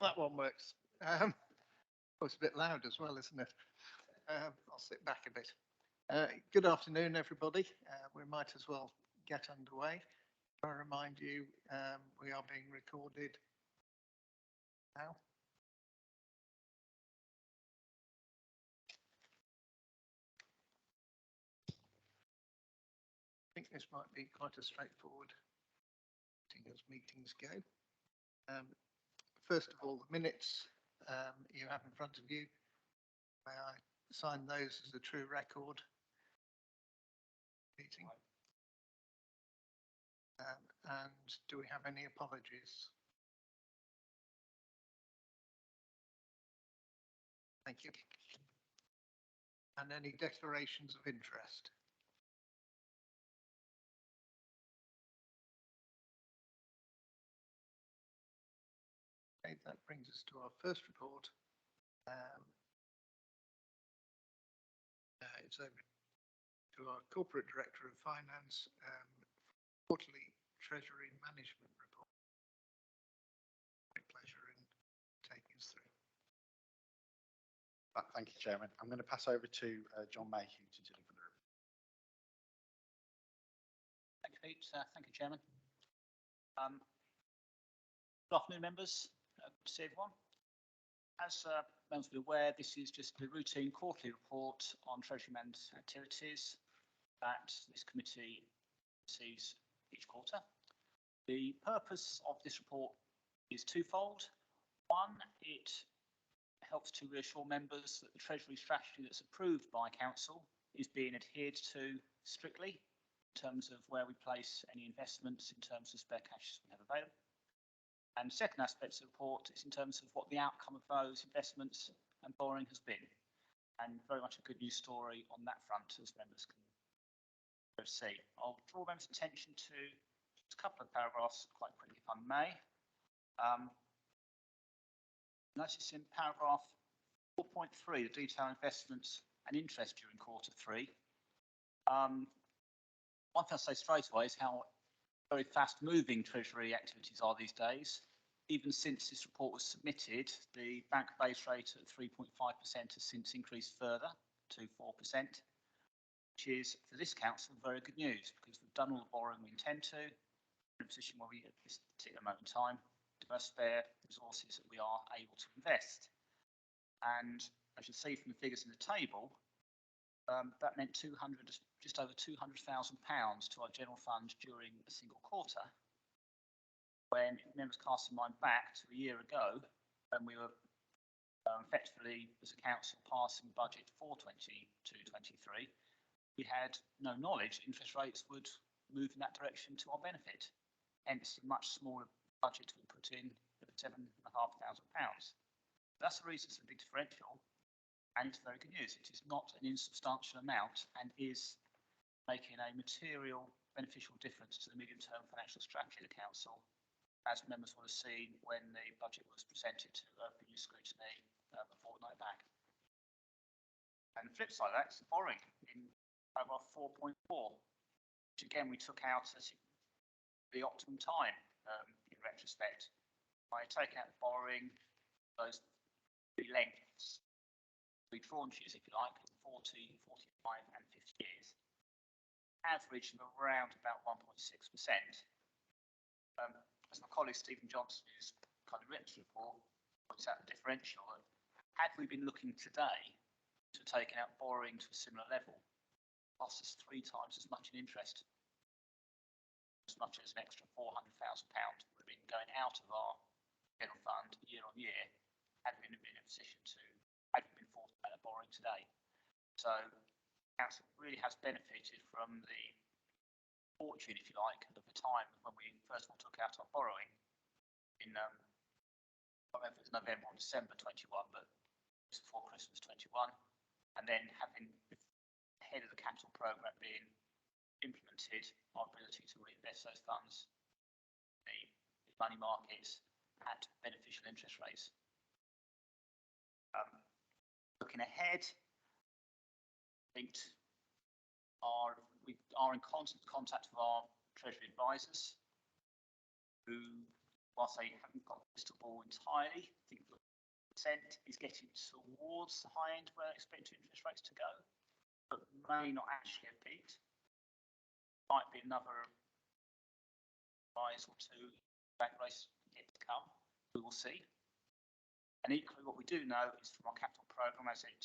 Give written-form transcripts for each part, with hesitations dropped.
That one works. Oh, it's a bit loud as well, isn't it? I'll sit back a bit. Good afternoon, everybody. We might as well get underway. I remind you, we are being recorded now. I think this might be quite a straightforward thing as meetings go. First of all, the minutes you have in front of you. May I sign those as a true record? Meeting. And do we have any apologies? Thank you. And any declarations of interest? Okay, that brings us to our first report. It's over to our Corporate Director of Finance, quarterly Treasury Management Report. Great pleasure in taking us through. Thank you, Chairman. I'm going to pass over to John Mayhew to deliver the report. Thank you, Pete. Thank you, Chairman. Good afternoon, members. Good to see everyone. As members will be aware, this is just a routine quarterly report on Treasury Management activities that this committee sees each quarter. The purpose of this report is twofold. One, it helps to reassure members that the Treasury strategy that's approved by Council is being adhered to strictly in terms of where we place any investments in terms of spare cash we have available. And the second aspect of the report is in terms of what the outcome of those investments and borrowing has been. And very much a good news story on that front, as members can see. I'll draw members' attention to just a couple of paragraphs quite quickly, if I may. Notice in paragraph 4.3, the detailed investments and interest during quarter 3. One thing I'll say straight away is how very fast-moving Treasury activities are these days. Even since this report was submitted, the bank base rate at 3.5% has since increased further to 4%, which is, for this council, very good news because we've done all the borrowing we intend to. We're in a position where we, at this particular moment in time, do have spare resources that we are able to invest. And as you see from the figures in the table, that meant just over £200,000 to our general fund during a single quarter. When members cast their mind back to a year ago, when we were effectively, as a council, passing the budget for 22-23, we had no knowledge interest rates would move in that direction to our benefit. Hence, a much smaller budget we put in at £7,500. That's the reason it's a big differential. And it's very good news. It is not an insubstantial amount and is making a material beneficial difference to the medium-term financial strategy of the council, as members will have seen when the budget was presented to new scrutiny a fortnight back. And the flip side of that is the borrowing in paragraph 4.4, which again we took out at the optimum time in retrospect by taking out the borrowing, those three lengths. Tranches, if you like, 40, 45 and 50 years, average of around about 1.6%. As my colleague Stephen Johnson, who's kind of written this report, points out the differential. Had we been looking today to taking out borrowing to a similar level, it costs us 3 times as much in interest, as much as an extra £400,000 would have been going out of our general fund year on year, had we been in a position to borrowing today. So council really has benefited from the fortune, if you like, of the time when we first of all took out our borrowing in I don't know if it was November or December 21, but just before Christmas 21, and then having ahead of the capital programme being implemented, our ability to reinvest those funds in the money markets at beneficial interest rates. Looking ahead, we are in constant contact with our Treasury advisors, who whilst they haven't got the crystal ball entirely, I think the percent is getting towards the high end where I expect interest rates to go, but may not actually have peaked. Might be another rise or two bank rates yet to come. We will see. And equally, what we do know is from our capital programme as it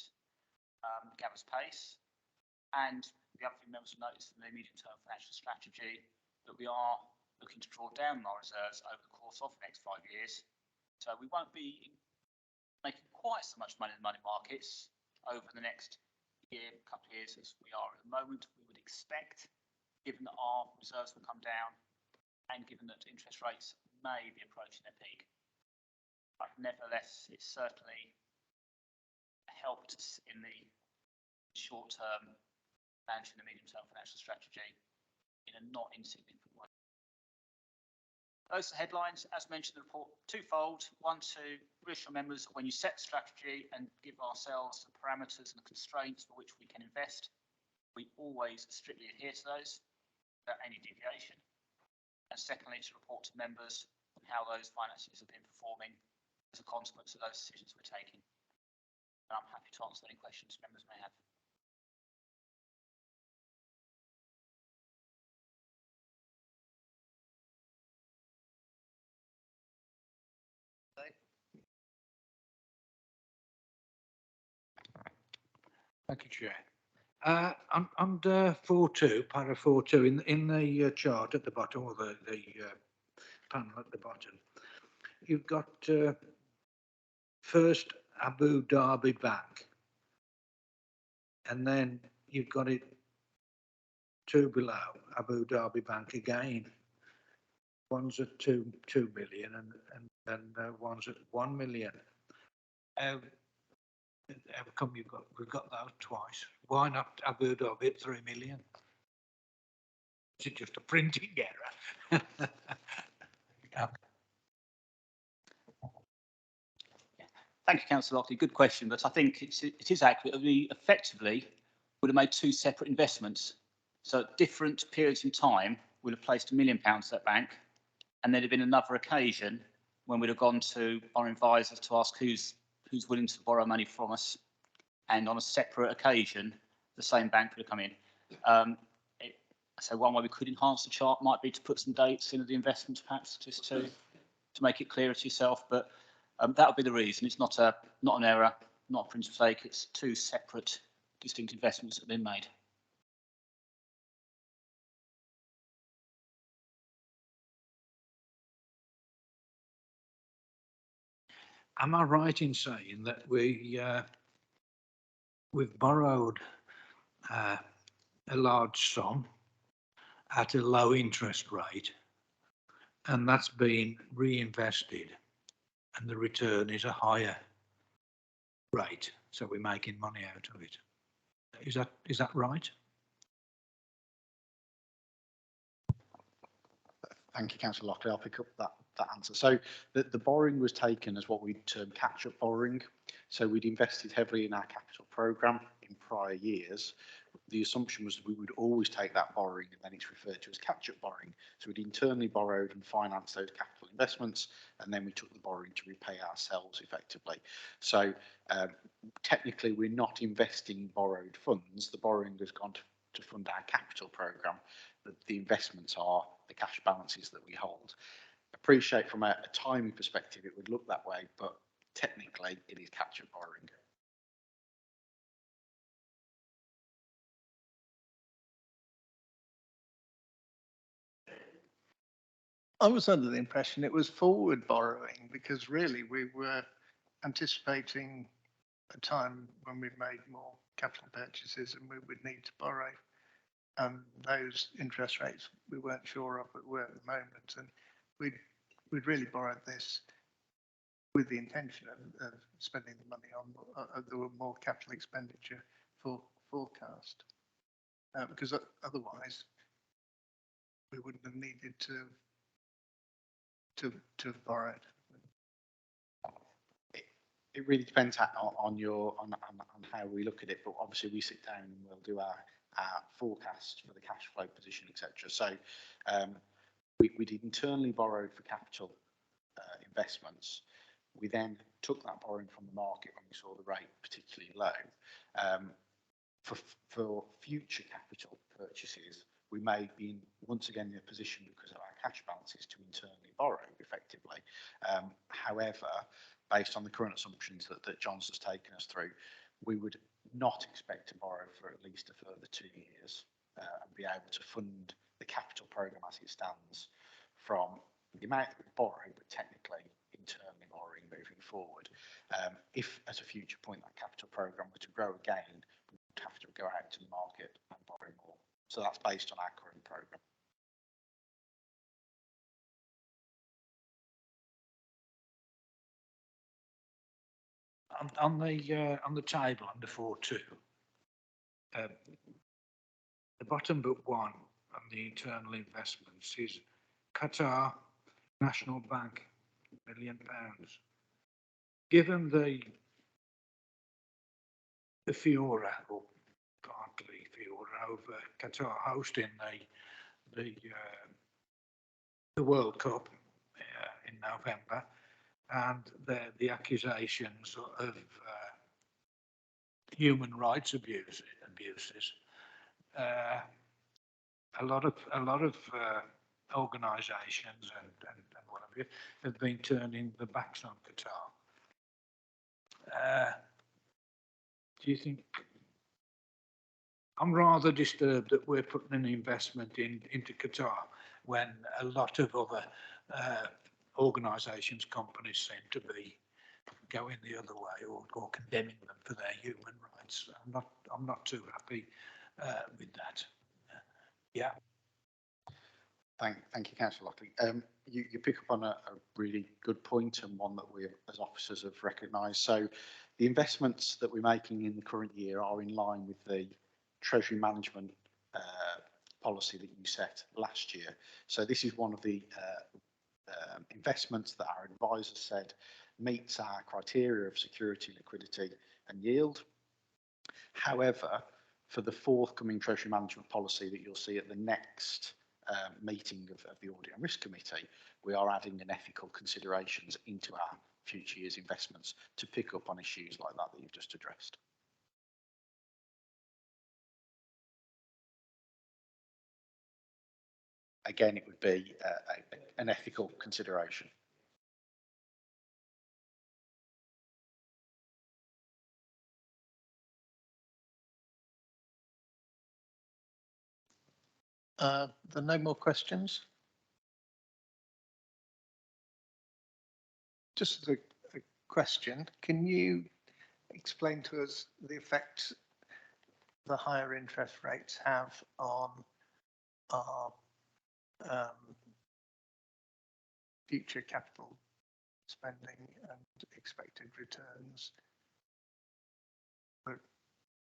gathers pace, and the other thing members will notice in the medium-term financial strategy that we are looking to draw down our reserves over the course of the next 5 years. So we won't be making quite so much money in the money markets over the next year, couple of years as we are at the moment. We would expect, given that our reserves will come down and given that interest rates may be approaching their peak. But nevertheless, it's certainly helped us in the short term managing the medium term financial strategy in a not insignificant way. Those are the headlines. As mentioned in the report, twofold. One, to reassure members that when you set the strategy and give ourselves the parameters and the constraints for which we can invest, we always strictly adhere to those without any deviation. And secondly, to report to members on how those finances have been performing as a consequence of those decisions we're taking. And I'm happy to answer any questions members may have. Thank you, Chair. Under 4.2, para 4.2, in the chart at the bottom, or the panel at the bottom, you've got first Abu Dhabi Bank, and then you've got it two below, Abu Dhabi Bank again. One's at 2 million and one's at 1 million. How come we've got those twice? Why not Abu Dhabi at 3 million? Is it just a printing error? Thank you, Councillor Lockley. Good question, but I think it is accurate. We effectively would have made two separate investments. So at different periods in time, we'd have placed £1 million at that bank, and there'd have been another occasion when we'd have gone to our advisors to ask who's willing to borrow money from us, and on a separate occasion, the same bank would have come in. So one way we could enhance the chart might be to put some dates in the investments, perhaps, just to make it clearer to yourself. But that would be the reason. It's not an error, not a print mistake. It's two separate, distinct investments that have been made. Am I right in saying that we've borrowed a large sum at a low interest rate, and that's been reinvested, and the return is a higher rate, so we're making money out of it? Is that right? Thank you, Councillor Lockley. I'll pick up that answer. So the borrowing was taken as what we term catch-up borrowing. So we'd invested heavily in our capital programme in prior years. The assumption was that we would always take that borrowing, and then it's referred to as catch-up borrowing. So we'd internally borrowed and financed those capital investments, and then we took the borrowing to repay ourselves effectively. So technically, we're not investing borrowed funds. The borrowing has gone to fund our capital programme. The investments are the cash balances that we hold. Appreciate from a timing perspective it would look that way, but technically it is catch-up borrowing. I was under the impression it was forward borrowing, because really we were anticipating a time when we've made more capital purchases and we would need to borrow. Those interest rates we weren't sure of at the moment, and we'd really borrowed this with the intention of spending the money on the more capital expenditure forecast, because otherwise we wouldn't have needed to have borrowed. It really depends on how we look at it, but obviously we sit down and we'll do our forecast for the cash flow position, etc. So we'd internally borrowed for capital investments. We then took that borrowing from the market when we saw the rate particularly low. For future capital purchases, we may be once again in a position because of our cash balances to internally borrow effectively. However, based on the current assumptions that John's has taken us through, we would not expect to borrow for at least a further 2 years and be able to fund the capital programme as it stands from the amount that we borrow, but technically internally borrowing moving forward. If at a future point that capital programme were to grow again, we would have to go out to the market and borrow more. So that's based on our current programme. On the table under 4.2, the bottom but one on the internal investments is Qatar National Bank, £1 million. Given the furore, or partly furore, over Qatar hosting the World Cup in November, and the accusations of human rights abuses, a lot of organisations and what have you have been turning their backs on Qatar. Do you think? I'm rather disturbed that we're putting an investment into Qatar when a lot of other organisations, companies seem to be going the other way or condemning them for their human rights. I'm not too happy with that. Yeah. Thank you, Councillor Lockley. You pick up on a really good point, and one that we as officers have recognised. So the investments that we're making in the current year are in line with the Treasury management policy that you set last year. So this is one of the investments that our advisors said meets our criteria of security, liquidity and yield. However, for the forthcoming Treasury management policy that you'll see at the next meeting of the Audit and Risk Committee, we are adding an ethical considerations into our future years investments to pick up on issues like that you've just addressed. Again, it would be an ethical consideration. There are no more questions. Just as a question, can you explain to us the effect the higher interest rates have on our future capital spending and expected returns? We're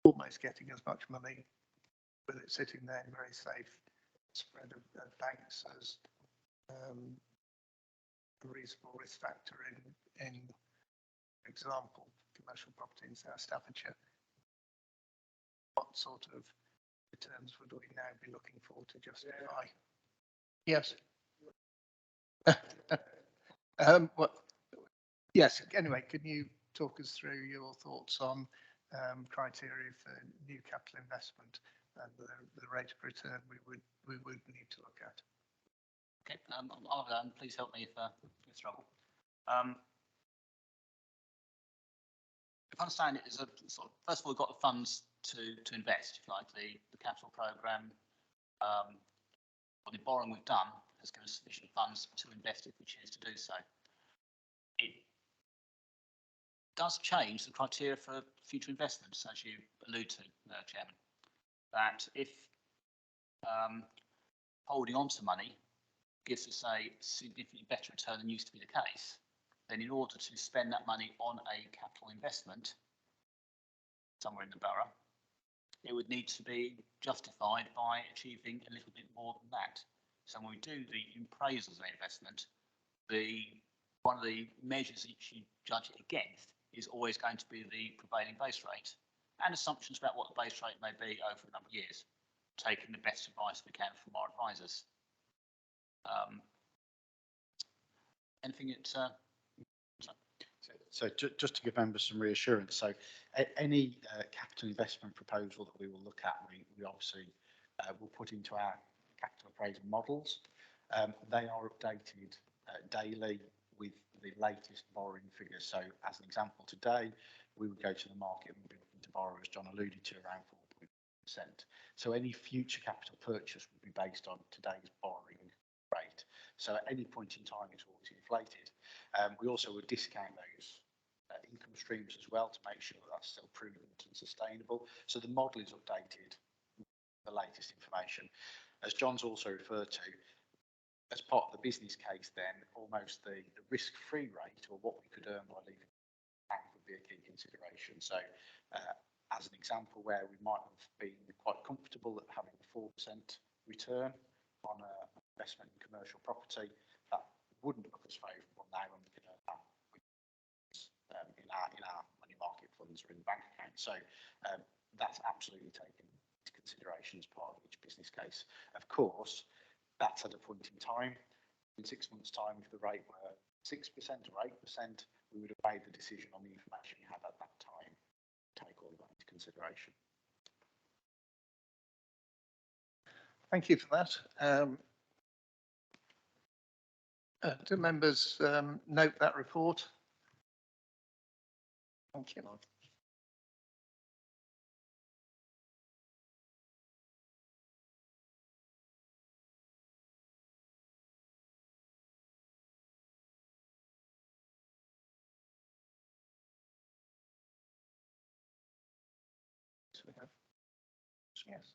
almost getting as much money with it sitting there in very safe spread of banks as a reasonable risk factor in example, commercial property in South Staffordshire. What sort of returns would we now be looking for to justify? Yes. Well, yes. Anyway, can you talk us through your thoughts on criteria for new capital investment and the rate of return we would need to look at? Okay, please help me if you struggle. If I understand it, is a sort of, first of all, we've got the funds to invest, if you like, the capital programme, or the borrowing we've done has given us sufficient funds to invest if we choose to do so. It does change the criteria for future investments, as you allude to, Chairman, that if holding on to money gives us a significantly better return than used to be the case, then in order to spend that money on a capital investment somewhere in the borough, it would need to be justified by achieving a little bit more than that. So when we do the appraisals of the investment, one of the measures that you judge it against is always going to be the prevailing base rate and assumptions about what the base rate may be over a number of years, taking the best advice we can from our advisors. Anything at So just to give members some reassurance, so any capital investment proposal that we will look at, we obviously will put into our capital appraisal models. They are updated daily with the latest borrowing figures. So as an example, today we would go to the market and we'd be looking to borrow, as John alluded to, around 4%. So any future capital purchase would be based on today's borrowing rate. So at any point in time, it's always inflated. We also would discount those income streams as well to make sure that that's still prudent and sustainable. So the model is updated with the latest information. As John's also referred to, as part of the business case, then almost the risk-free rate, or what we could earn by leaving the bank, would be a key consideration. So as an example, where we might have been quite comfortable at having a 4% return on an investment in commercial property, that wouldn't look as favourable now when we can earn that in our money market funds or in the bank account. So that's absolutely taken into consideration as part of each business case. Of course, that's at a point in time. In 6 months' time, if the rate were 6% or 8%, we would have made the decision on the information we had at that time. Take all of that into consideration. Thank you for that. Do members note that report? Thank you. Yes.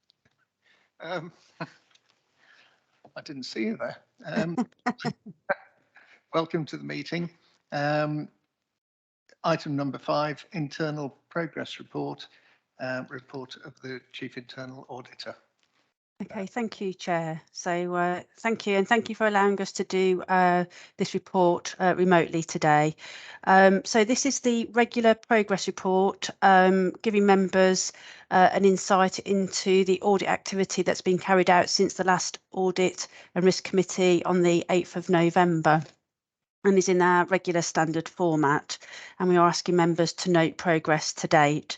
I didn't see you there. Welcome to the meeting. Item number 5, internal progress report, report of the Chief Internal Auditor. Okay, thank you, Chair. So thank you, and thank you for allowing us to do this report remotely today. So this is the regular progress report, giving members an insight into the audit activity that's been carried out since the last Audit and Risk Committee on the 8th of November, and is in our regular standard format. And we are asking members to note progress to date.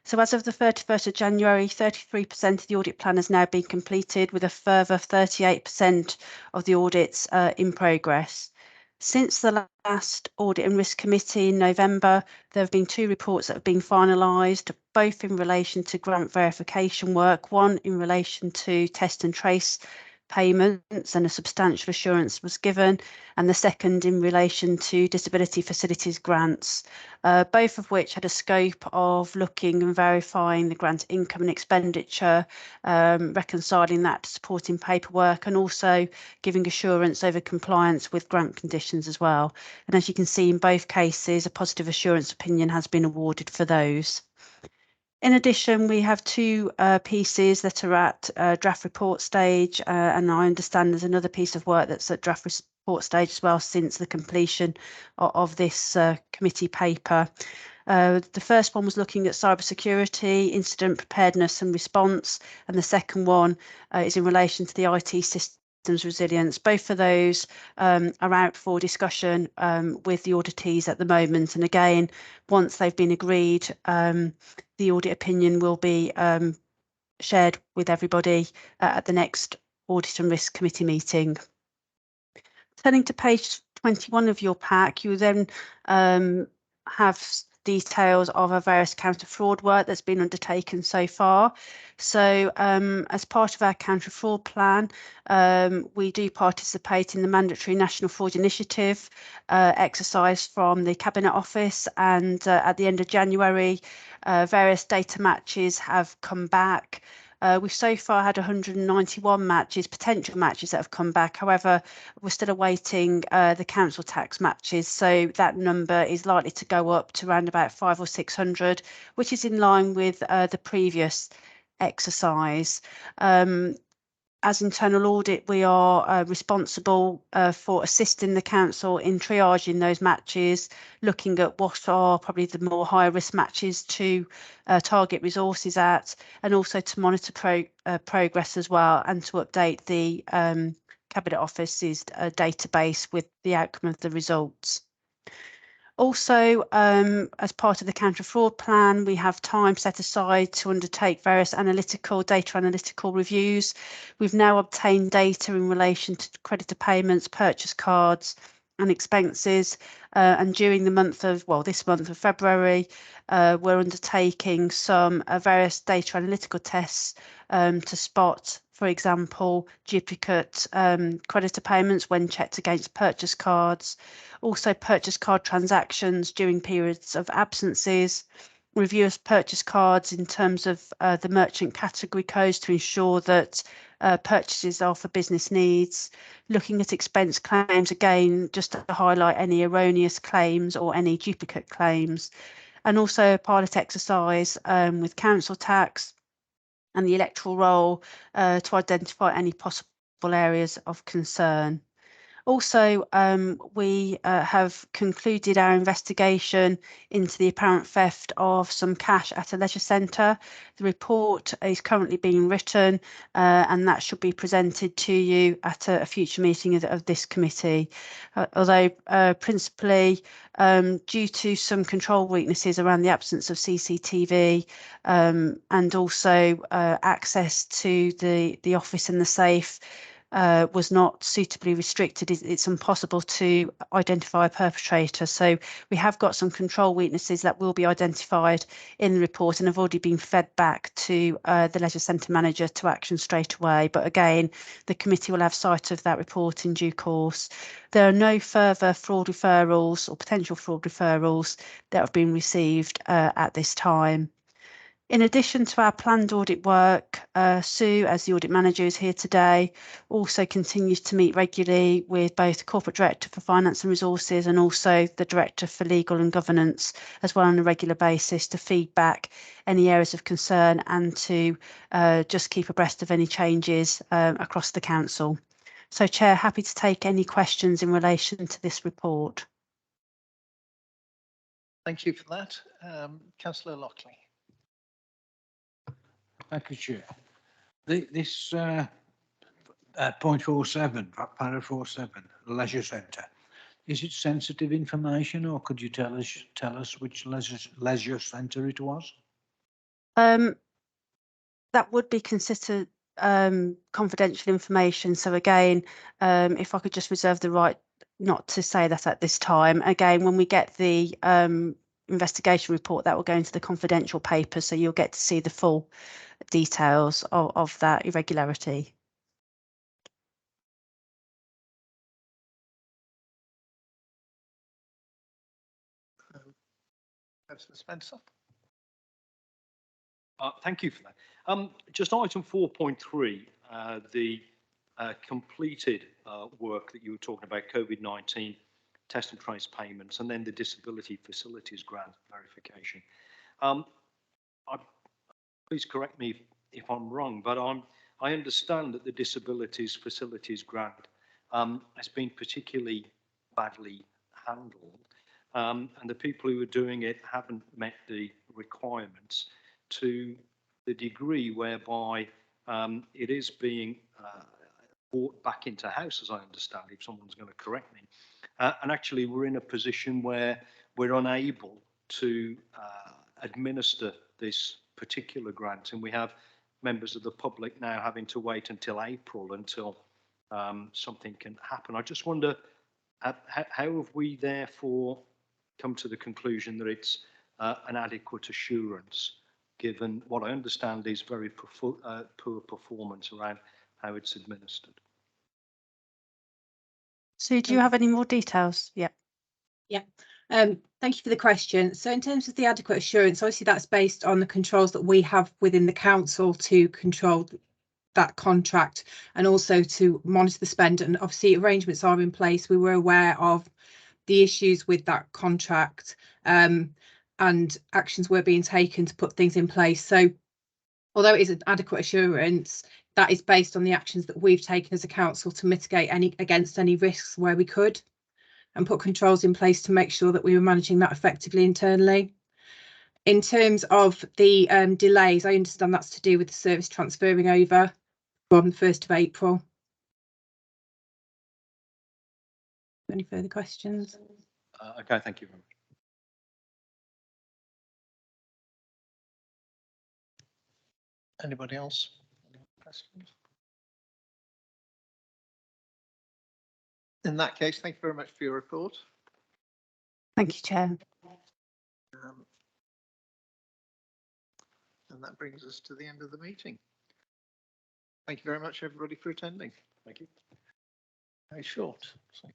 So as of the 31st of January, 33% of the audit plan has now been completed, with a further 38% of the audits in progress. Since the last Audit and Risk Committee in November, there have been 2 reports that have been finalised, both in relation to grant verification work, one in relation to test and trace payments, and a substantial assurance was given, and the second in relation to disability facilities grants, both of which had a scope of looking and verifying the grant income and expenditure, reconciling that to supporting paperwork, and also giving assurance over compliance with grant conditions as well. And as you can see, in both cases, a positive assurance opinion has been awarded for those. In addition, we have 2 pieces that are at draft report stage, and I understand there's another piece of work that's at draft report stage as well since the completion of this committee paper. The first one was looking at cybersecurity, incident preparedness and response, and the second one is in relation to the IT systems resilience. Both of those are out for discussion with the auditees at the moment, and again, once they've been agreed, the audit opinion will be shared with everybody at the next Audit and Risk Committee meeting. Turning to page 21 of your pack, you then have details of our various counter fraud work that's been undertaken so far. So as part of our counter fraud plan, we do participate in the mandatory National Fraud Initiative exercise from the Cabinet Office, and at the end of January, various data matches have come back. We've so far had 191 matches, potential matches that have come back. However, we're still awaiting the council tax matches, so that number is likely to go up to around about 500 or 600, which is in line with the previous exercise. As internal audit, we are responsible for assisting the council in triaging those matches, looking at what are probably the more high risk matches to target resources at, and also to monitor progress as well, and to update the Cabinet Office's database with the outcome of the results. Also, as part of the counter fraud plan, we have time set aside to undertake various data analytical reviews. We've now obtained data in relation to creditor payments, purchase cards and expenses. And during the month of, this month of February, we're undertaking some various data analytical tests to spot, for example, duplicate creditor payments when checked against purchase cards, also purchase card transactions during periods of absences, review of purchase cards in terms of the merchant category codes to ensure that purchases are for business needs, looking at expense claims again just to highlight any erroneous claims or any duplicate claims, and also a pilot exercise with council tax and the electoral roll to identify any possible areas of concern. Also, we have concluded our investigation into the apparent theft of some cash at a leisure centre. The report is currently being written and that should be presented to you at a future meeting of this committee. Although principally due to some control weaknesses around the absence of CCTV and also access to the office and the safe, was not suitably restricted, it's impossible to identify a perpetrator. So we have got some control weaknesses that will be identified in the report and have already been fed back to the leisure centre manager to action straight away. But again, the committee will have sight of that report in due course. There are no further fraud referrals or potential fraud referrals that have been received at this time. In addition to our planned audit work, Sue, as the audit manager, is here today, also continues to meet regularly with both the Corporate Director for Finance and Resources and also the Director for Legal and Governance as well on a regular basis to feed back any areas of concern and to just keep abreast of any changes across the Council. So, Chair, happy to take any questions in relation to this report. Thank you for that. Councillor Lockley. Thank you, Chair. This point 47, paragraph 47, leisure centre. Is it sensitive information, or could you tell us which leisure centre it was? That would be considered confidential information. So again, if I could just reserve the right not to say that at this time. Again, when we get the investigation report, that will go into the confidential paper, so you'll get to see the full details of that irregularity. Councillor Spencer. Thank you for that. Just item 4.3, the completed work that you were talking about, COVID-19 test and trace payments, and then the disability facilities grant verification. Please correct me if I'm wrong, but I understand that the disabilities facilities grant has been particularly badly handled, and the people who are doing it haven't met the requirements to the degree whereby it is being brought back into house, as I understand, if someone's going to correct me. And actually, we're in a position where we're unable to administer this particular grant, and we have members of the public now having to wait until April until something can happen. I just wonder, how have we therefore come to the conclusion that it's an adequate assurance, given what I understand is very poor performance around how it's administered? Sue, do you have any more details? Yeah. Yeah. Thank you for the question. So in terms of the adequate assurance, obviously that's based on the controls that we have within the council to control that contract and also to monitor the spend, and obviously arrangements are in place. We were aware of the issues with that contract and actions were being taken to put things in place. So although it is an adequate assurance, that is based on the actions that we've taken as a council to mitigate against any risks where we could, and put controls in place to make sure that we were managing that effectively internally. In terms of the delays, I understand that's to do with the service transferring over from the 1st of April. Any further questions? Okay, thank you very much. Anybody else? Any questions? In that case, thank you very much for your report. Thank you, Chair. And that brings us to the end of the meeting. Thank you very much, everybody, for attending. Thank you. Very short. So.